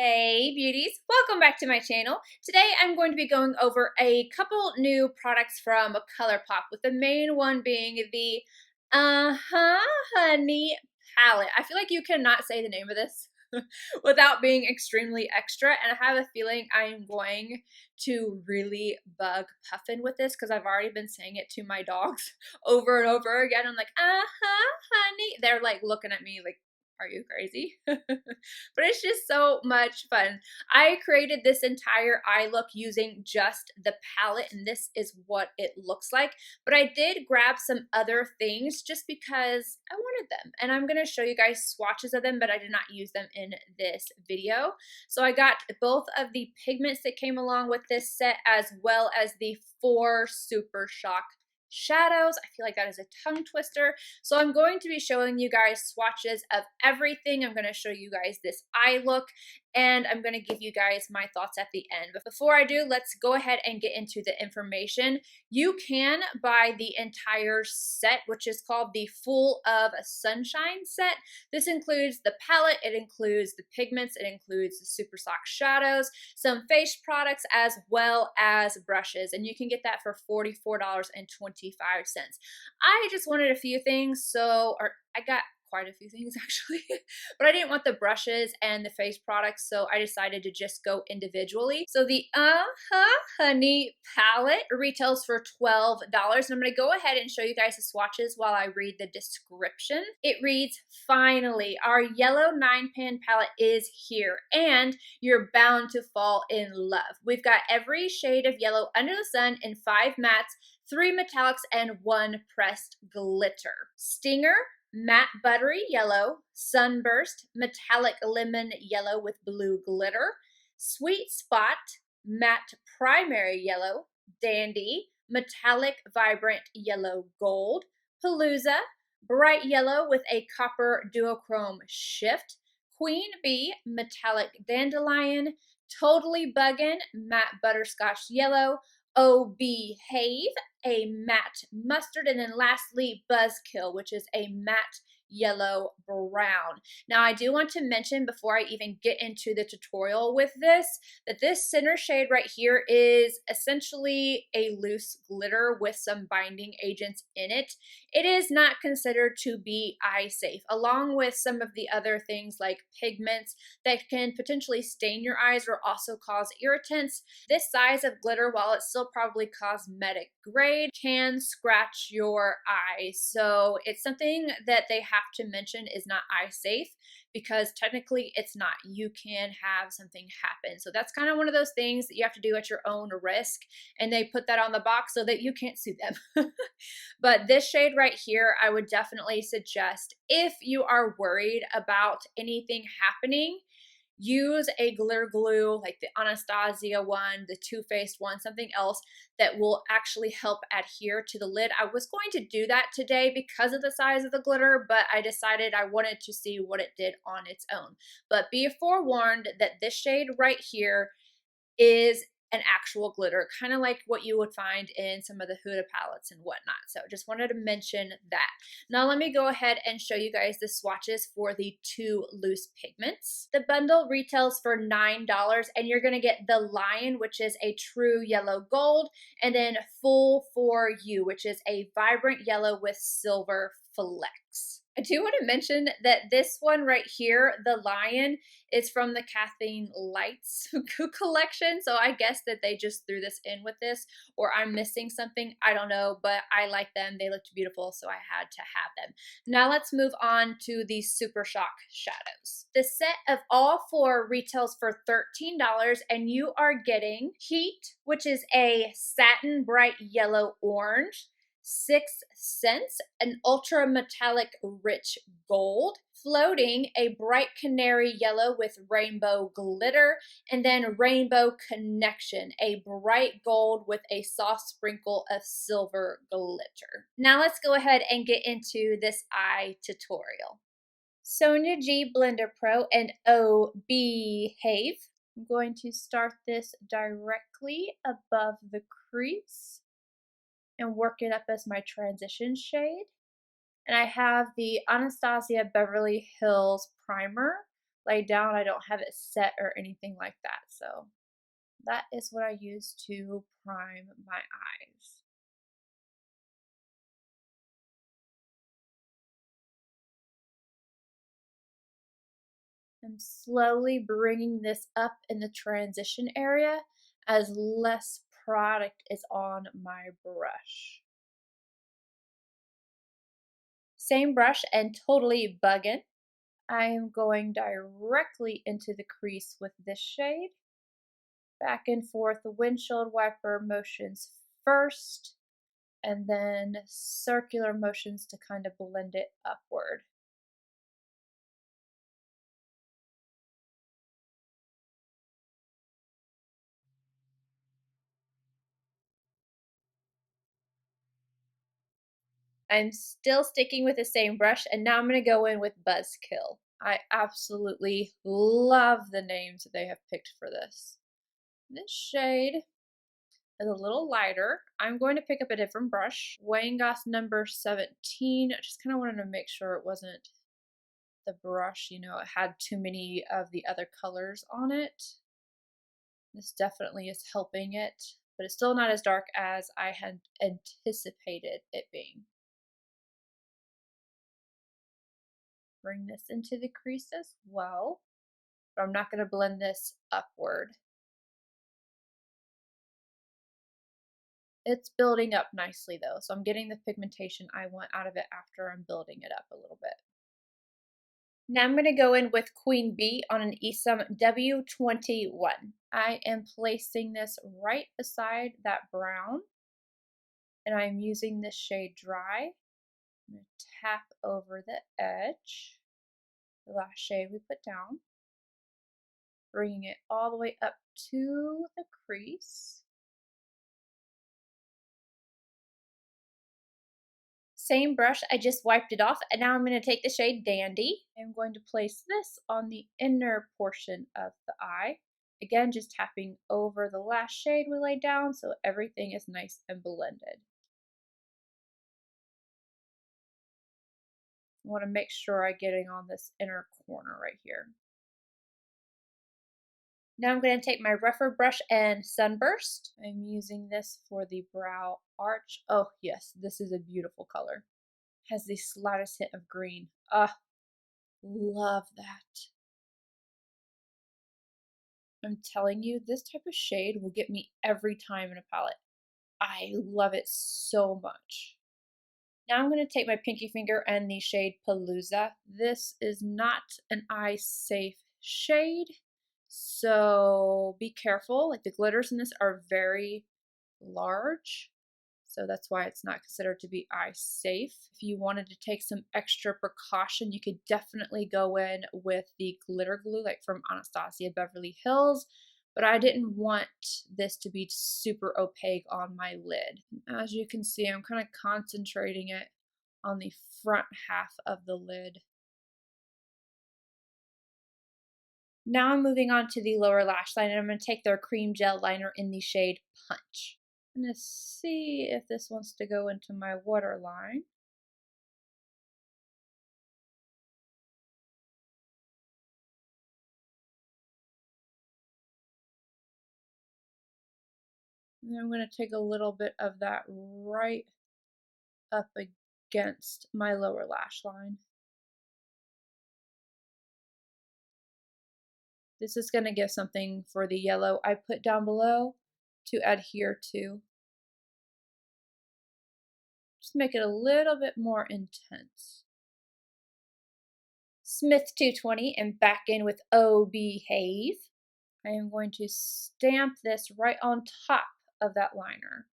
Hey beauties, welcome back to my channel. Today I'm going to be going over a couple new products from Colourpop, with the main one being the Honey palette. I feel like you cannot say the name of this without being extremely extra, and I have a feeling I'm going to really bug Puffin with this because I've already been saying it to my dogs over and over again. I'm like, honey. They're like looking at me like, are you crazy? But it's just so much fun. I created this entire eye look using just the palette, and this is what it looks like. But I did grab some other things just because I wanted them, and I'm going to show you guys swatches of them, but I did not use them in this video. So I got both of the pigments that came along with this set, as well as the 4 Super Shock shadows. I feel like that is a tongue twister. So I'm going to be showing you guys swatches of everything. I'm going to show you guys this eye look, and I'm going to give you guys my thoughts at the end. But before I do, let's go ahead and get into the information. You can buy the entire set, which is called the Full of Sunshine set. This includes the palette, it includes the pigments, it includes the Super Sock shadows, some face products, as well as brushes, and you can get that for $44.25. I just wanted a few things, I got quite a few things actually, but I didn't want the brushes and the face products, so I decided to just go individually. So the Honey palette retails for $12, and I'm going to go ahead and show you guys the swatches while I read the description. It reads, "Finally, our yellow 9-pan palette is here, and you're bound to fall in love. We've got every shade of yellow under the sun in 5 mattes, 3 metallics, and 1 pressed glitter. Stinger, matte buttery yellow, sunburst, metallic lemon yellow with blue glitter, sweet spot, matte primary yellow, dandy, metallic vibrant yellow gold, palooza, bright yellow with a copper duochrome shift, queen bee, metallic dandelion, totally buggin', matte butterscotch yellow, Oh Behave, a matte mustard, and then lastly Buzzkill, which is a matte yellow brown. Now I do want to mention before I even get into the tutorial with this, that this center shade right here is essentially a loose glitter with some binding agents in it. It is not considered to be eye safe, along with some of the other things like pigments that can potentially stain your eyes or also cause irritants. This size of glitter, while it's still probably cosmetic grade, can scratch your eyes. So it's something that they have to mention is not eye safe, because technically it's not. You can have something happen. So that's kind of one of those things that you have to do at your own risk, and they put that on the box so that you can't sue them. But this shade right here, I would definitely suggest, if you are worried about anything happening, use a glitter glue like the Anastasia one, the Too Faced one, something else that will actually help adhere to the lid. I was going to do that today because of the size of the glitter, but I decided I wanted to see what it did on its own. But be forewarned that this shade right here is an actual glitter, kind of like what you would find in some of the Huda palettes and whatnot. So just wanted to mention that. Now let me go ahead and show you guys the swatches for the 2 loose pigments. The bundle retails for $9, and you're going to get the Lion, which is a true yellow gold, and then Full For You, which is a vibrant yellow with silver flecks. I do want to mention that this one right here, the Lion, is from the Kathleen Lights collection. So I guess that they just threw this in with this, or I'm missing something. I don't know, but I like them. They looked beautiful, so I had to have them. Now let's move on to the Super Shock shadows. The set of all 4 retails for $13, and you are getting Heat, which is a satin bright yellow orange, 6 Cents, an ultra metallic rich gold, Floating, a bright canary yellow with rainbow glitter, and then Rainbow Connection, a bright gold with a soft sprinkle of silver glitter. Now let's go ahead and get into this eye tutorial. Sonia G Blender Pro and Oh Behave. I'm going to start this directly above the crease and work it up as my transition shade. And I have the Anastasia Beverly Hills primer, laid down. I don't have it set or anything like that. So that is what I use to prime my eyes. I'm slowly bringing this up in the transition area as less product is on my brush. Same brush and totally bugging. I am going directly into the crease with this shade. Back and forth, the windshield wiper motions first, and then circular motions to kind of blend it upward. I'm still sticking with the same brush, and now I'm going to go in with Buzzkill. I absolutely love the names that they have picked for this. This shade is a little lighter. I'm going to pick up a different brush, Wangas number 17. I just kind of wanted to make sure it wasn't the brush, you know, it had too many of the other colors on it. This definitely is helping it, but it's still not as dark as I had anticipated it being. Bring this into the crease as well, but I'm not going to blend this upward. It's building up nicely though, so I'm getting the pigmentation I want out of it after I'm building it up a little bit. Now I'm going to go in with Queen Bee on an Esom W21. I am placing this right beside that brown, and I'm using this shade Dry. I'm going to tap over the edge, the last shade we put down, bringing it all the way up to the crease. Same brush, I just wiped it off, and now I'm going to take the shade Dandy. I'm going to place this on the inner portion of the eye. Again, just tapping over the last shade we laid down so everything is nice and blended. I want to make sure I'm getting on this inner corner right here. Now I'm going to take my rougher brush and Sunburst. I'm using this for the brow arch. Oh yes, this is a beautiful color. Has the slightest hint of green. Ah, love that. I'm telling you, this type of shade will get me every time in a palette. I love it so much. Now I'm going to take my pinky finger and the shade Palooza. This is not an eye safe shade, so be careful. Like the glitters in this are very large, so that's why it's not considered to be eye safe. If you wanted to take some extra precaution, you could definitely go in with the glitter glue like from Anastasia Beverly Hills, but I didn't want this to be super opaque on my lid. As you can see, I'm kind of concentrating it on the front half of the lid. Now I'm moving on to the lower lash line, and I'm going to take their cream gel liner in the shade Punch. I'm going to see if this wants to go into my waterline. And I'm going to take a little bit of that right up against my lower lash line. This is going to give something for the yellow I put down below to adhere to. Just make it a little bit more intense. Smith 220 and back in with Oh Behave. I am going to stamp this right on top of that liner.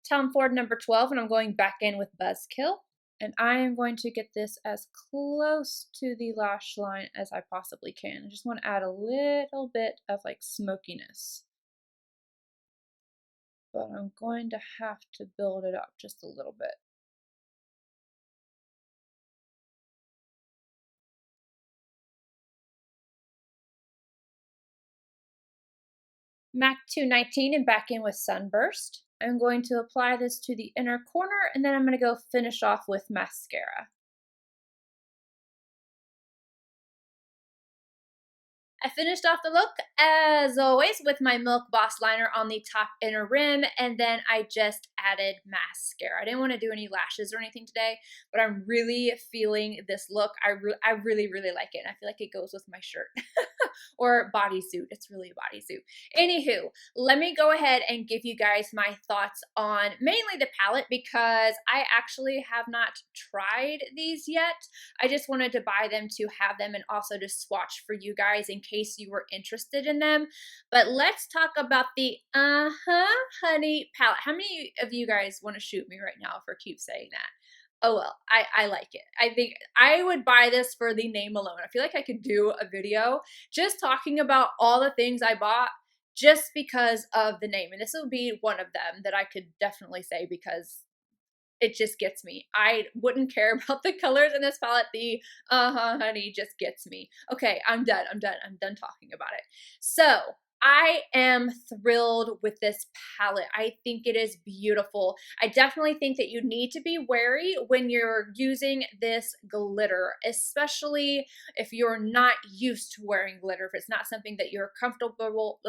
Tom Ford number 12, and I'm going back in with Buzzkill. And I am going to get this as close to the lash line as I possibly can. I just want to add a little bit of like smokiness. But I'm going to have to build it up just a little bit. MAC 219 and back in with Sunburst. I'm going to apply this to the inner corner, and then I'm going to go finish off with mascara. I finished off the look, as always, with my Milk Boss liner on the top inner rim, and then I just added mascara. I didn't want to do any lashes or anything today, but I'm really feeling this look. I really, really like it, and I feel like it goes with my shirt. Or bodysuit. It's really a bodysuit. Anywho, let me go ahead and give you guys my thoughts on mainly the palette, because I actually have not tried these yet. I just wanted to buy them to have them and also to swatch for you guys in case you were interested in them. But let's talk about the Honey palette. How many of you guys want to shoot me right now for keep saying that? Oh well, I like it. I think I would buy this for the name alone. I feel like I could do a video just talking about all the things I bought just because of the name. And this will be one of them that I could definitely say, because it just gets me. I wouldn't care about the colors in this palette. The honey just gets me. Okay, I'm done. I'm done talking about it. So I am thrilled with this palette. I think it is beautiful. I definitely think that you need to be wary when you're using this glitter, especially if you're not used to wearing glitter. If it's not something that you're comfortable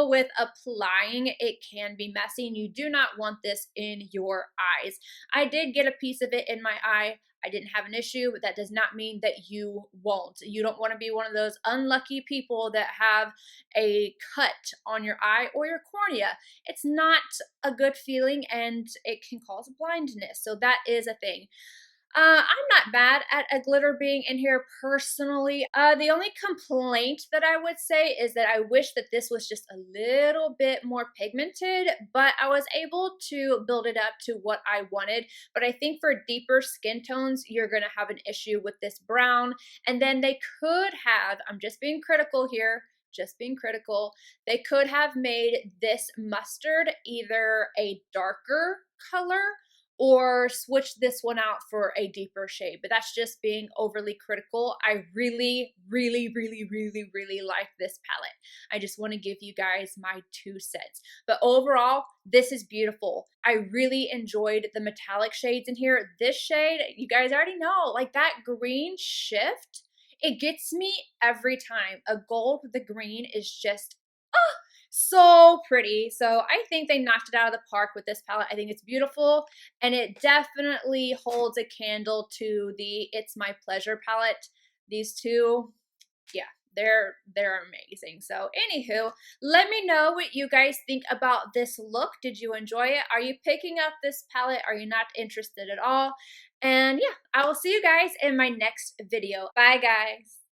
with applying, it can be messy, and you do not want this in your eyes. I did get a piece of it in my eye. I didn't have an issue, but that does not mean that you won't. You don't want to be one of those unlucky people that have a cut on your eye or your cornea. It's not a good feeling, and it can cause blindness. So that is a thing. I'm not mad at a glitter being in here personally. The only complaint that I would say is that I wish that this was just a little bit more pigmented, but I was able to build it up to what I wanted. But I think for deeper skin tones, you're gonna have an issue with this brown. And then they could have, I'm just being critical here, they could have made this mustard either a darker color or switch this one out for a deeper shade, but that's just being overly critical. I really like this palette. I just want to give you guys my 2 cents. But overall, this is beautiful. I really enjoyed the metallic shades in here. This shade, you guys already know, like that green shift, it gets me every time. A gold with the green is just, so pretty. So I think they knocked it out of the park with this palette. I think it's beautiful, and it definitely holds a candle to the It's My Pleasure palette. These two, yeah, they're amazing. So anywho, let me know what you guys think about this look. Did you enjoy it? Are you picking up this palette? Are you not interested at all? And yeah, I will see you guys in my next video. Bye guys.